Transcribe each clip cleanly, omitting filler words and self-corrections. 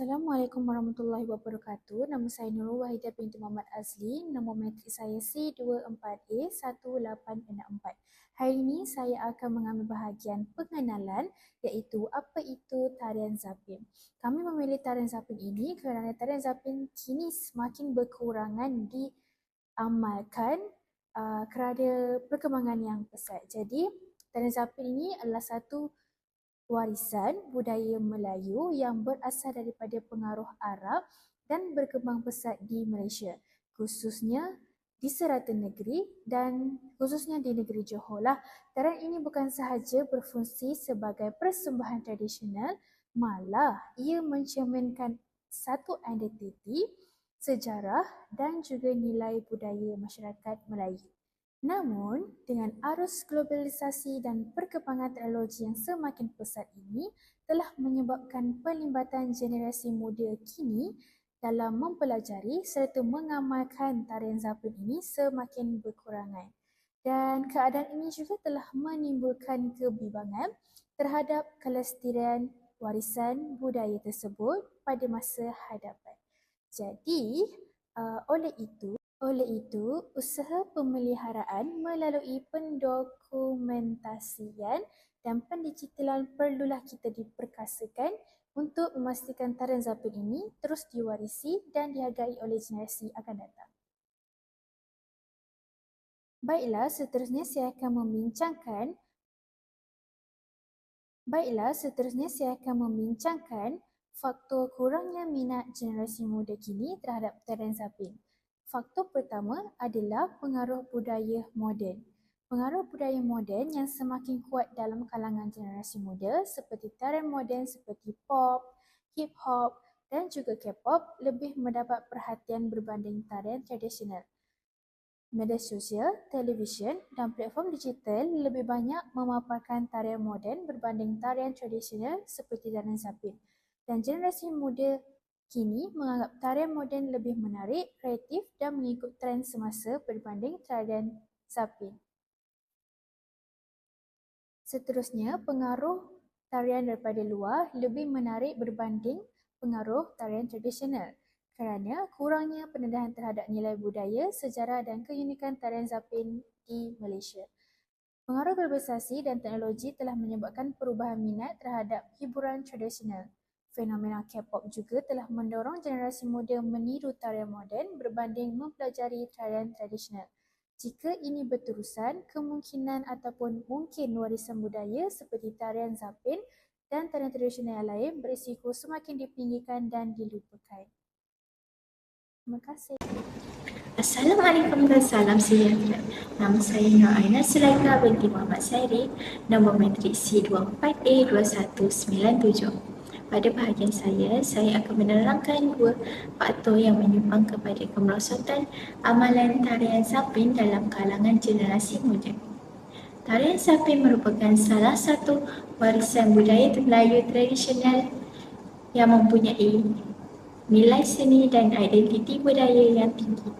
Assalamualaikum warahmatullahi wabarakatuh. Nama saya Nurul Wahidah binti Muhammad Azli. Nombor matrik saya C24A1864. Hari ini saya akan mengambil bahagian pengenalan iaitu apa itu tarian zapin. Kami memilih tarian zapin ini kerana tarian zapin kini semakin berkurangan diamalkan kerana perkembangan yang pesat. Jadi tarian zapin ini adalah satu warisan budaya Melayu yang berasal daripada pengaruh Arab dan berkembang pesat di Malaysia, khususnya di serata negeri dan khususnya di negeri Johor lah. Tarian ini bukan sahaja berfungsi sebagai persembahan tradisional, malah ia mencerminkan satu identiti, sejarah dan juga nilai budaya masyarakat Melayu. Namun, dengan arus globalisasi dan perkembangan teknologi yang semakin pesat ini telah menyebabkan pelibatan generasi muda kini dalam mempelajari serta mengamalkan tarian zapin ini semakin berkurangan. Dan keadaan ini juga telah menimbulkan kebimbangan terhadap kelestarian warisan budaya tersebut pada masa hadapan. Jadi, oleh itu, usaha pemeliharaan melalui pendokumentasian dan pendigitalan perlulah kita diperkasakan untuk memastikan tarian zapin ini terus diwarisi dan dihargai oleh generasi akan datang. Baiklah, seterusnya saya akan membincangkan faktor kurangnya minat generasi muda kini terhadap tarian zapin. Faktor pertama adalah pengaruh budaya moden. Pengaruh budaya moden yang semakin kuat dalam kalangan generasi muda seperti tarian moden seperti pop, hip hop dan juga K-pop lebih mendapat perhatian berbanding tarian tradisional. Media sosial, televisyen dan platform digital lebih banyak memaparkan tarian moden berbanding tarian tradisional seperti tarian zapin. Dan generasi muda kini menganggap tarian moden lebih menarik, kreatif dan mengikut trend semasa berbanding tarian zapin. Seterusnya, pengaruh tarian daripada luar lebih menarik berbanding pengaruh tarian tradisional kerana kurangnya pendedahan terhadap nilai budaya, sejarah dan keunikan tarian zapin di Malaysia. Pengaruh globalisasi dan teknologi telah menyebabkan perubahan minat terhadap hiburan tradisional. Fenomena K-pop juga telah mendorong generasi muda meniru tarian moden berbanding mempelajari tarian tradisional. Jika ini berterusan, kemungkinan ataupun mungkin warisan budaya seperti tarian zapin dan tarian tradisional yang lain berisiko semakin dipinggirkan dan dilupakan. Terima kasih. Assalamualaikum dan salam sejahtera. Nama saya Nur Aina Sulaika binti Muhammad Sairi, nombor matrik C24A2197. Pada bahagian saya akan menerangkan dua faktor yang menyumbang kepada kemerosotan amalan tarian zapin dalam kalangan generasi muda. Tarian zapin merupakan salah satu warisan budaya Melayu tradisional yang mempunyai nilai seni dan identiti budaya yang tinggi.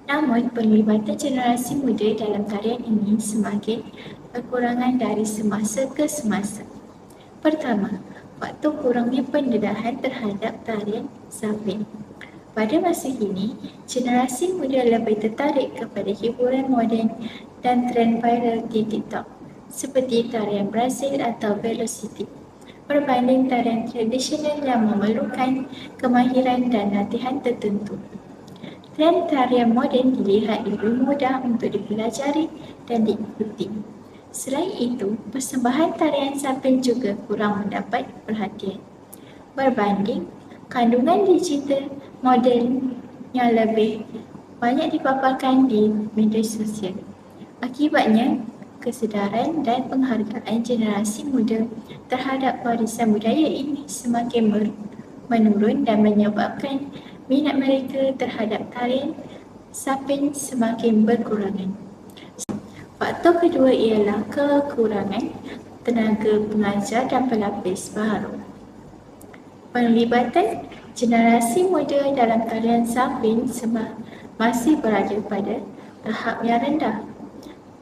Namun, pelibatan generasi muda dalam tarian ini semakin berkurangan dari semasa ke semasa. Pertama, faktor kurangnya pendedahan terhadap tarian zapin. Pada masa kini, generasi muda lebih tertarik kepada hiburan moden dan trend viral di TikTok seperti tarian Brazil atau Velocity berbanding tarian tradisional yang memerlukan kemahiran dan latihan tertentu. Trend tarian moden dilihat lebih mudah untuk dipelajari dan diikuti. Selain itu, persembahan tarian zapin juga kurang mendapat perhatian berbanding kandungan digital moden yang lebih banyak dipaparkan di media sosial. Akibatnya, kesedaran dan penghargaan generasi muda terhadap warisan budaya ini semakin menurun dan menyebabkan minat mereka terhadap tarian zapin semakin berkurangan. Faktor kedua ialah kekurangan tenaga pengajar dan pelapis baharu. Penglibatan generasi muda dalam tarian zapin masih berada pada tahap yang rendah,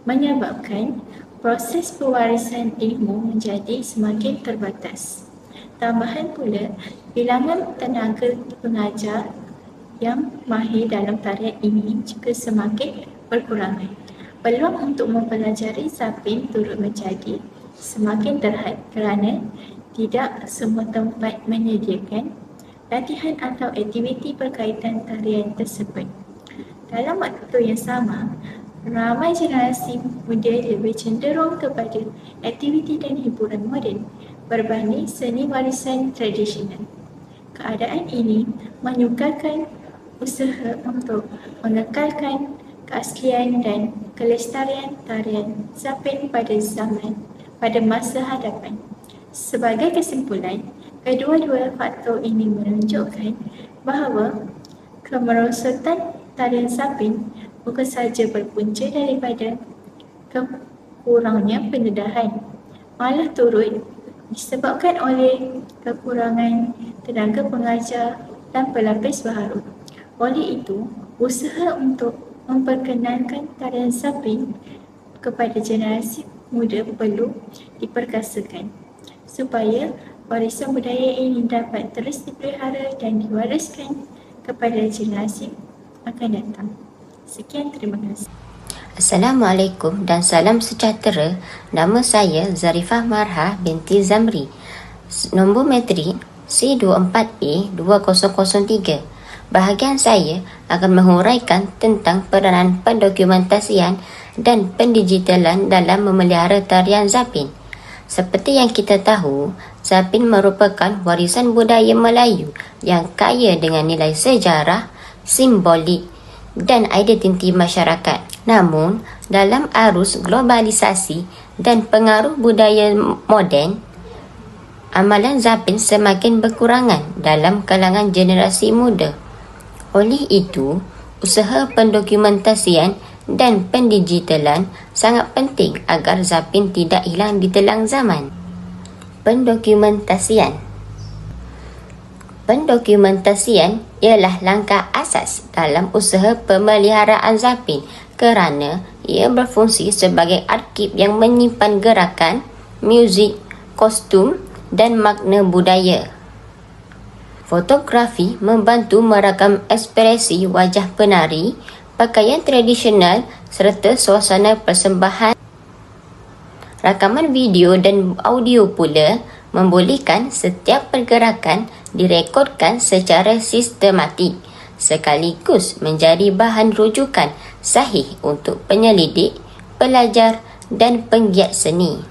menyebabkan proses pewarisan ilmu menjadi semakin terbatas. Tambahan pula, bilangan tenaga pengajar yang mahir dalam tarian ini juga semakin berkurangan. Peluang untuk mempelajari zapin turut menjadi semakin terhad kerana tidak semua tempat menyediakan latihan atau aktiviti berkaitan tarian tersebut. Dalam waktu yang sama, ramai generasi muda lebih cenderung kepada aktiviti dan hiburan moden berbanding seni warisan tradisional. Keadaan ini menyukarkan usaha untuk mengekalkan keaslian dan kelestarian tarian zapin pada masa hadapan. Sebagai kesimpulan, kedua-dua faktor ini menunjukkan bahawa kemerosotan tarian zapin bukan sahaja berpunca daripada kekurangnya pendedahan, malah turut disebabkan oleh kekurangan tenaga pengajar dan pelapis baharu. Oleh itu, usaha untuk memperkenalkan tarian zapin kepada generasi muda perlu diperkasakan supaya warisan budaya ini dapat terus dipelihara dan diwariskan kepada generasi akan datang. Sekian, terima kasih. Assalamualaikum dan salam sejahtera. Nama saya Zarifah Marha binti Zamri. Nombor matrik C24A2003. Bahagian saya akan menguraikan tentang peranan pendokumentasian dan pendigitalan dalam memelihara tarian zapin. Seperti yang kita tahu, zapin merupakan warisan budaya Melayu yang kaya dengan nilai sejarah, simbolik dan identiti masyarakat. Namun, dalam arus globalisasi dan pengaruh budaya moden, amalan zapin semakin berkurangan dalam kalangan generasi muda. Oleh itu, usaha pendokumentasian dan pendigitalan sangat penting agar zapin tidak hilang di telang zaman. Pendokumentasian ialah langkah asas dalam usaha pemeliharaan zapin kerana ia berfungsi sebagai arsip yang menyimpan gerakan, muzik, kostum dan makna budaya. Fotografi membantu merakam ekspresi wajah penari, pakaian tradisional serta suasana persembahan. Rakaman video dan audio pula membolehkan setiap pergerakan direkodkan secara sistematik, sekaligus menjadi bahan rujukan sahih untuk penyelidik, pelajar dan penggiat seni.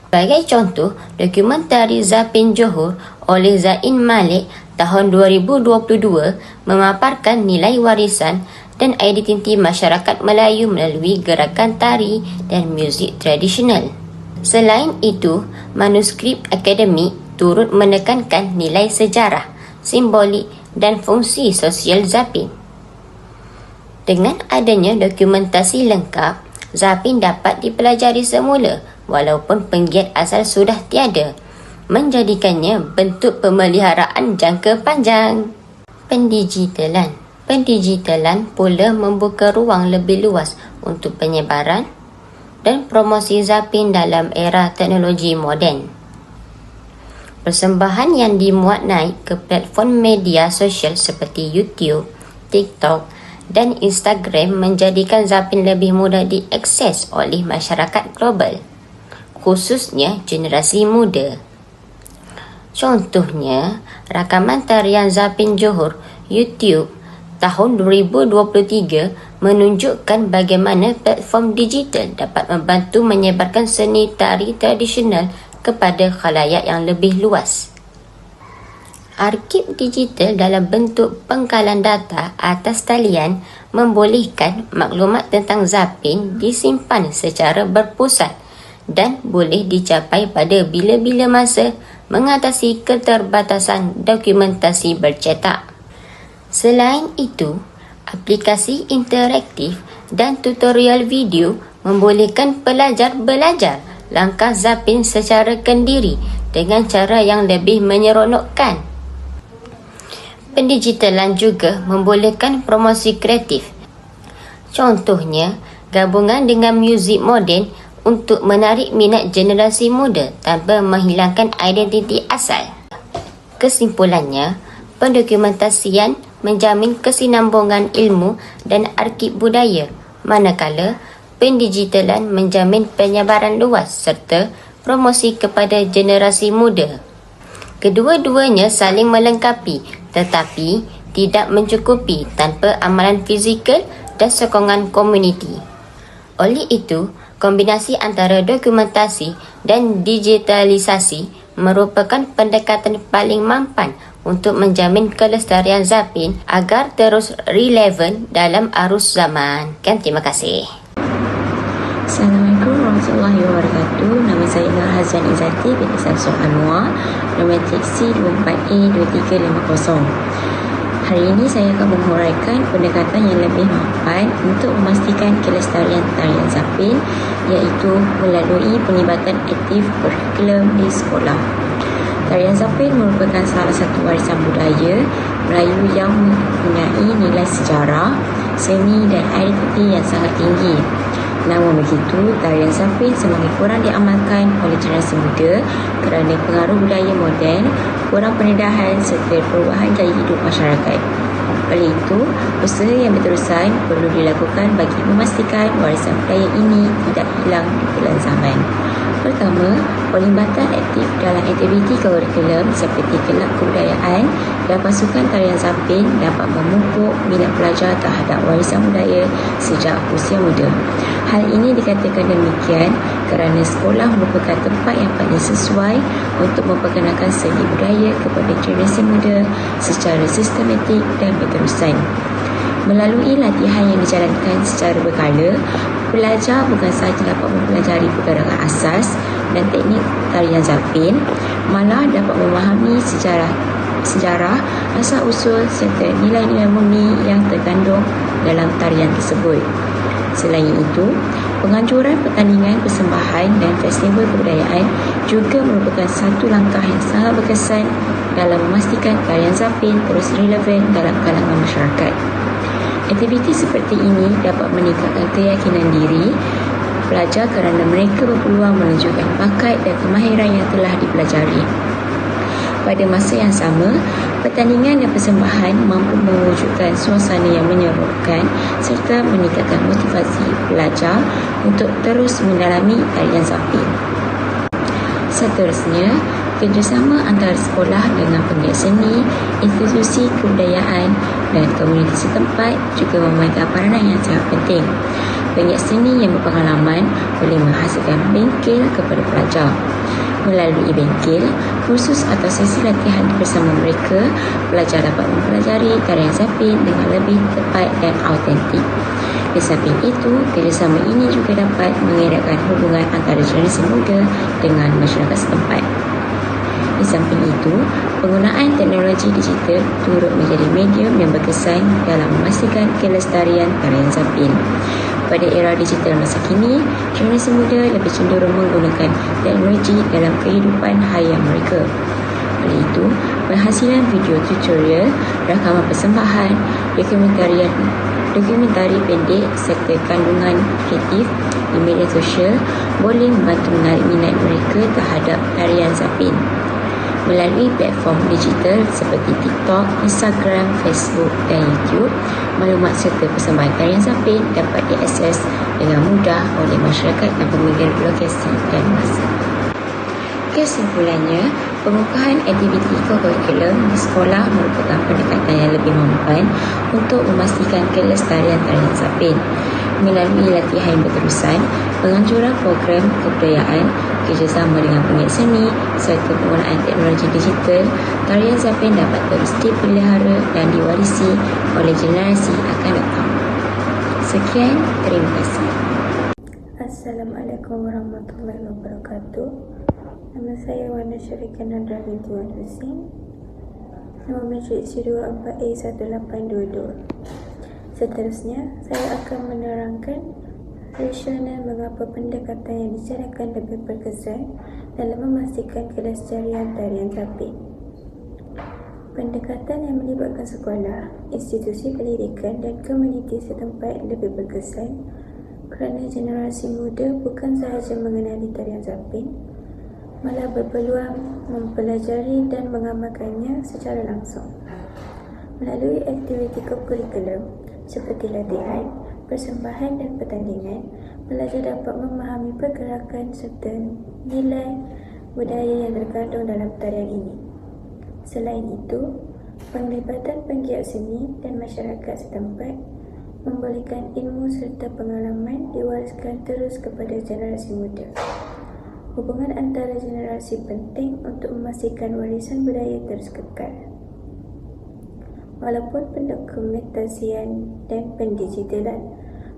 Sebagai contoh, dokumentari Zapin Johor oleh Zain Malik tahun 2022 memaparkan nilai warisan dan identiti masyarakat Melayu melalui gerakan tari dan muzik tradisional. Selain itu, manuskrip akademik turut menekankan nilai sejarah, simbolik dan fungsi sosial zapin. Dengan adanya dokumentasi lengkap, zapin dapat dipelajari semula walaupun penggiat asal sudah tiada, menjadikannya bentuk pemeliharaan jangka panjang. Pendigitalan pula membuka ruang lebih luas untuk penyebaran dan promosi zapin dalam era teknologi moden. Persembahan yang dimuat naik ke platform media sosial seperti YouTube, TikTok dan Instagram menjadikan zapin lebih mudah diakses oleh masyarakat global, khususnya generasi muda. Contohnya, rakaman tarian Zapin Johor YouTube tahun 2023 menunjukkan bagaimana platform digital dapat membantu menyebarkan seni tari tradisional kepada khalayak yang lebih luas. Arsip digital dalam bentuk pengkalan data atas talian membolehkan maklumat tentang zapin disimpan secara berpusat dan boleh dicapai pada bila-bila masa, mengatasi keterbatasan dokumentasi bercetak. Selain itu, aplikasi interaktif dan tutorial video membolehkan pelajar belajar langkah zapin secara kendiri dengan cara yang lebih menyeronokkan. Pendigitalan juga membolehkan promosi kreatif. Contohnya, gabungan dengan muzik moden untuk menarik minat generasi muda tanpa menghilangkan identiti asal. Kesimpulannya, pendokumentasian menjamin kesinambungan ilmu dan arsip budaya, manakala pendigitalan menjamin penyebaran luas serta promosi kepada generasi muda. Kedua-duanya saling melengkapi tetapi tidak mencukupi tanpa amalan fizikal dan sokongan komuniti. Oleh itu, kombinasi antara dokumentasi dan digitalisasi merupakan pendekatan paling mampan untuk menjamin kelestarian Zapin agar terus relevan dalam arus zaman. Terima kasih. Assalamualaikum warahmatullahi wabarakatuh. Nama saya Nur Hazan Izzati binti Samsul Anwar, nombor teksi 24A2350. Hari ini saya akan menghuraikan pendekatan yang lebih mampan untuk memastikan kelestarian tarian Zapin, iaitu melalui penglibatan aktif kurikulum di sekolah. Tarian Zapin merupakan salah satu warisan budaya Melayu yang mempunyai nilai sejarah, seni dan identiti yang sangat tinggi. Namun begitu, tarian Zapin semakin kurang diamalkan oleh generasi muda kerana pengaruh budaya moden, kurang pendedahan serta perubahan gaya hidup masyarakat. Oleh itu, usaha yang berterusan perlu dilakukan bagi memastikan warisan budaya ini tidak hilang di telan zaman. Pertama, pelibatan aktif dalam aktiviti kurikulum seperti kelab kebudayaan dan pasukan tarian Zapin dapat memupuk minat pelajar terhadap warisan budaya sejak usia muda. Hal ini dikatakan demikian kerana sekolah merupakan tempat yang paling sesuai untuk memperkenalkan seni budaya kepada generasi muda secara sistematik dan berterusan. Melalui latihan yang dijalankan secara berkala, pelajar bukan sahaja dapat mempelajari pergerakan asas dan teknik tarian Zapin, malah dapat memahami sejarah asal-usul serta nilai-nilai murni yang terkandung dalam tarian tersebut. Selain itu, penganjuran pertandingan persembahan dan festival kebudayaan juga merupakan satu langkah yang sangat berkesan dalam memastikan tarian Zapin terus relevan dalam kalangan masyarakat. Aktiviti seperti ini dapat meningkatkan keyakinan diri pelajar kerana mereka berpeluang menunjukkan bakat dan kemahiran yang telah dipelajari. Pada masa yang sama, pertandingan dan persembahan mampu mewujudkan suasana yang menyeronokkan serta meningkatkan motivasi pelajar untuk terus mendalami tarian Zapin. Seterusnya, kerjasama antara sekolah dengan penggiat seni, institusi kebudayaan dan komuniti setempat juga memainkan peranan yang sangat penting. Penggiat seni yang berpengalaman boleh menghasilkan bengkel kepada pelajar. Melalui bengkel, kursus atau sesi latihan bersama mereka, pelajar dapat mempelajari tarian Zapin dengan lebih tepat dan autentik. Di samping itu, kerjasama ini juga dapat mengeratkan hubungan antara generasi muda dengan masyarakat setempat. Di samping itu, penggunaan teknologi digital turut menjadi medium yang berkesan dalam memastikan kelestarian tarian Zapin. Pada era digital masa kini, generasi muda lebih cenderung menggunakan teknologi dalam kehidupan harian mereka. Oleh itu, penghasilan video tutorial, rakaman persembahan, dokumentari pendek serta kandungan kreatif di media sosial boleh membantu menarik minat mereka terhadap tarian Zapin. Melalui platform digital seperti TikTok, Instagram, Facebook dan YouTube, maklumat serta persembahan tarian Zapin dapat diakses dengan mudah oleh masyarakat tanpa mengganggu lokasi dan masa. Kesimpulannya, pengukuhan aktiviti kurikulum di sekolah merupakan pendekatan yang lebih mampan untuk memastikan kelestarian tarian Zapin. Melalui latihan yang berterusan, penganjuran program kebudayaan, kerjasama dengan penggiat seni serta penggunaan teknologi digital, tarian Zapin dapat terus dipelihara dan diwarisi oleh generasi akan datang. Sekian, terima kasih. Assalamualaikum warahmatullahi wabarakatuh. Nama saya Wana Syarika Nadra binti Wan Husin, nombor matrik C24A1822. Seterusnya, saya akan menerangkan rasional mengapa pendekatan yang dijalankan lebih berkesan dalam memastikan kelestarian tarian Zapin. Pendekatan yang melibatkan sekolah, institusi pendidikan dan komuniti setempat lebih berkesan kerana generasi muda bukan sahaja mengenali tarian zapin, malah berpeluang mempelajari dan mengamalkannya secara langsung. Melalui aktiviti kurikulum seperti latihan, persembahan dan pertandingan, pelajar dapat memahami pergerakan serta nilai budaya yang terkandung dalam tarian ini. Selain itu, penglibatan penggiat seni dan masyarakat setempat membolehkan ilmu serta pengalaman diwariskan terus kepada generasi muda. Hubungan antara generasi penting untuk memastikan warisan budaya terus kekal. Walaupun pendokumentasian dan pendigitalan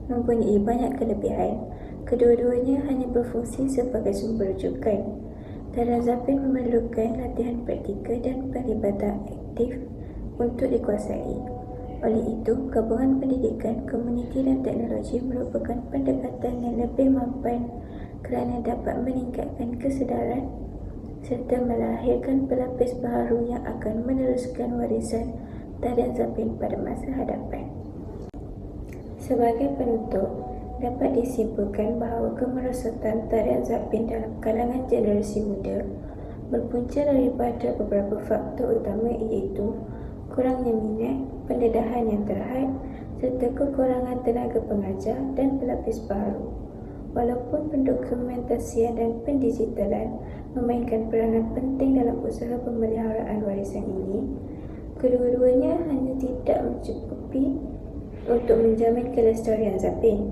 mempunyai banyak kelebihan, kedua-duanya hanya berfungsi sebagai sumber rujukan. Tarian zapin memerlukan latihan praktikal dan penglibatan aktif untuk dikuasai. Oleh itu, gabungan pendidikan, komuniti dan teknologi merupakan pendekatan yang lebih mampan kerana dapat meningkatkan kesedaran serta melahirkan pelapis baharu yang akan meneruskan warisan tarian zapin pada masa hadapan. Sebagai penutup, dapat disimpulkan bahawa kemerosotan tarian zapin dalam kalangan generasi muda berpunca daripada beberapa faktor utama iaitu kurangnya minat, pendedahan yang terhad serta kekurangan tenaga pengajar dan pelapis baharu. Walaupun pendokumentasian dan pendigitalan memainkan peranan penting dalam usaha pemeliharaan warisan ini, kedua-duanya hanya tidak mencukupi untuk menjamin kelestarian zapin.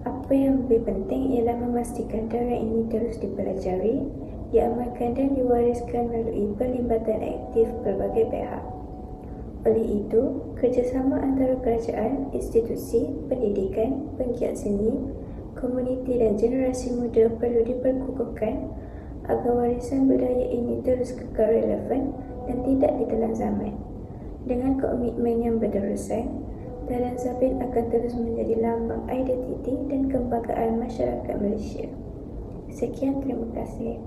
Apa yang lebih penting ialah memastikan tarian ini terus dipelajari, diamalkan dan diwariskan melalui pelibatan aktif pelbagai pihak. Oleh itu, kerjasama antara kerajaan, institusi, pendidikan, penggiat seni, komuniti dan generasi muda perlu diperkukuhkan agar warisan budaya ini terus kekal relevan dan tidak ditelan zaman. Dengan komitmen yang berterusan, tarian zapin akan terus menjadi lambang identiti dan kebanggaan masyarakat Malaysia. Sekian, terima kasih.